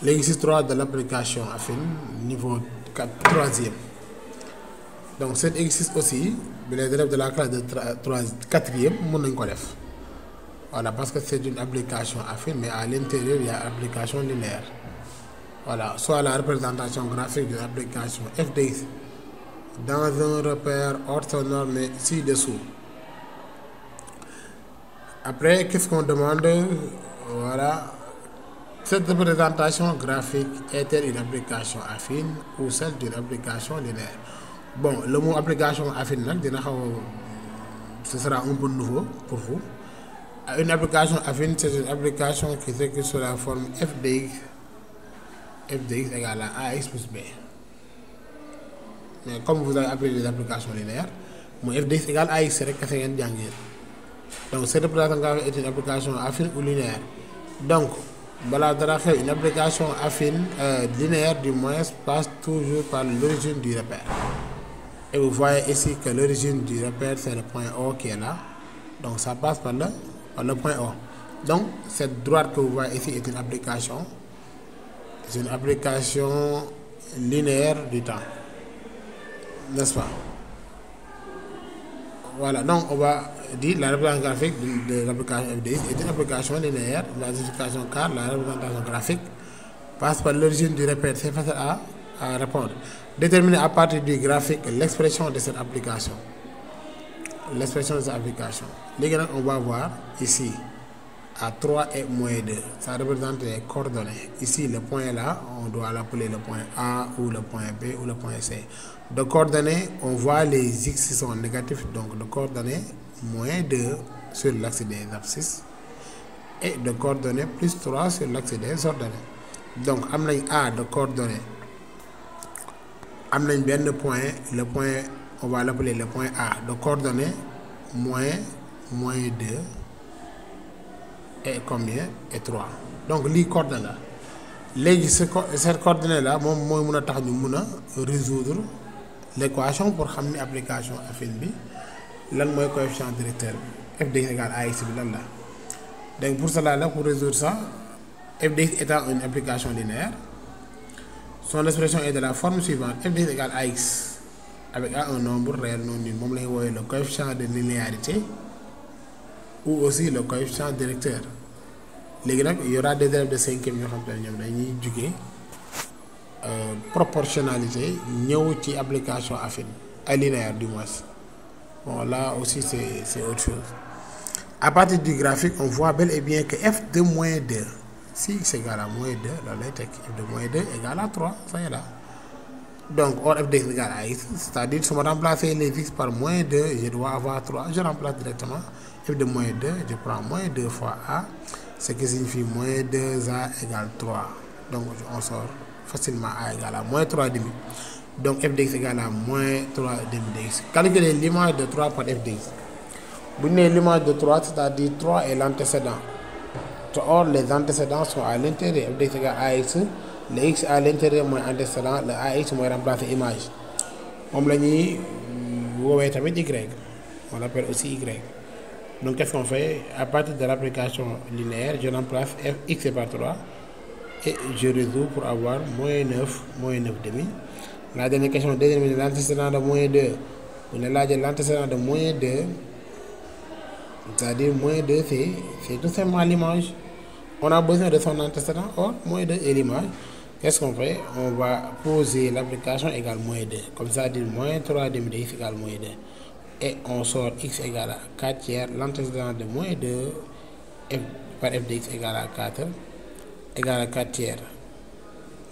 l'exercice 3 de l'application affine niveau 4 troisième. Donc cet exercice aussi les élèves de la classe de 4e mën nañ ko def voilà parce que c'est une application affine mais à l'intérieur il y a application linéaire. Voilà, soit la représentation graphique d'une application f de x dans un repère orthonormé ci-dessous. Après, qu'est-ce qu'on demande? Voilà, cette représentation graphique est-elle une application affine ou celle d'une application linéaire? Bon, le mot application affine, ce sera un peu nouveau pour vous. Une application affine, c'est une application qui s'écrit sous la forme f de x égale à ax plus b. Mais comme vous avez appris les applications linéaires, f de x égale à x, c'est donc cette représentation graphique est une application affine ou linéaire. Donc, une application affine linéaire du moins passe toujours par l'origine du repère. Et vous voyez ici que l'origine du repère c'est le point O qui est là. Donc ça passe par le point O. Donc cette droite que vous voyez ici est une application. C'est une application linéaire du temps. N'est-ce pas? Voilà, donc on va dire la représentation graphique de l'application f de x est une application linéaire. La justification car la représentation graphique passe par l'origine du repère. C'est facile à répondre. Déterminer à partir du graphique l'expression de cette application. L'expression de cette application. On va voir ici à 3 et moins 2. Ça représente les coordonnées. Ici, le point là, on doit l'appeler le point A ou le point B ou le point C. De coordonnées, on voit les x qui sont négatifs. Donc, de coordonnées moins 2 sur l'axe des abscisses et de coordonnées plus 3 sur l'axe des ordonnées. Donc, A de coordonnées. Le point, on va l'appeler le point A de coordonnées moins 2 et combien? Et 3. Donc, les coordonnées là. Cette coordonnée là, je résoudre l'équation pour xamni application affine bi lan moy coefficient directeur f de x égale à x bi lan la. Donc pour cela là, pour résoudre ça, f de x étant une application linéaire, son expression est de la forme suivante: f de x égale à x avec a un nombre réel non nul, moom lay woyé le coefficient de linéarité ou aussi le coefficient directeur. Légui nak il y aura des élèves de 5e ñoo xam té ñom dañuy juggé proportionnalité ñëw ci application affine linéaire du moins. Bon là aussi c'est autre chose. À partir du graphique, on voit bel et bien que f de moins 2, si x égale à moins 2, là f de moins 2 égale à 3, ça y est là. Donc or f de x égale à x, c'est-à-dire si on remplacer les x par moins 2, je dois avoir 3. Je remplace directement f de moins 2, je prends moins 2 fois a, ce qui signifie moins 2a égale 3. Donc on sort facilement a égale à moins 3 demi. Donc f de x égale à moins 3 demi de x. Calculez l'image de 3 par f de x. Vous avez l'image de 3, c'est-à-dire 3 est l'antécédent. Or les antécédents sont à l'intérieur. F de x égale à x. Le x à l'intérieur moins antécédent, le ax moins remplacer image. On y. On l'appelle aussi y. Donc qu'est-ce qu'on fait? À partir de l'application linéaire, je remplace fx par 3 et je résous pour avoir moins 9 demi. La dernière question, déterminer l'antécédent de moins 2. On a là l'antécédent de moins 2, c'est-à-dire moins 2 c'est tout simplement l'image. On a besoin de son antécédent, or moins 2 est l'image. Qu'est-ce qu'on fait? On va poser l'application égale moins 2. Comme ça, dire moins 3 demi de x égale moins 2. Et on sort x égale à 4 tiers. L'antécédent de moins 2 f par f de x égale à 4 égale à 4 tiers.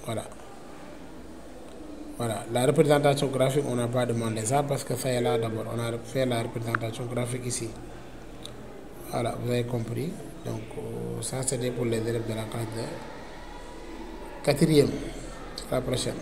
Voilà. Voilà. La représentation graphique, on n'a pas demandé ça parce que ça est là d'abord. On a fait la représentation graphique ici. Voilà, vous avez compris. Donc, ça c'était pour les élèves de la classe de 4e. À la prochaine.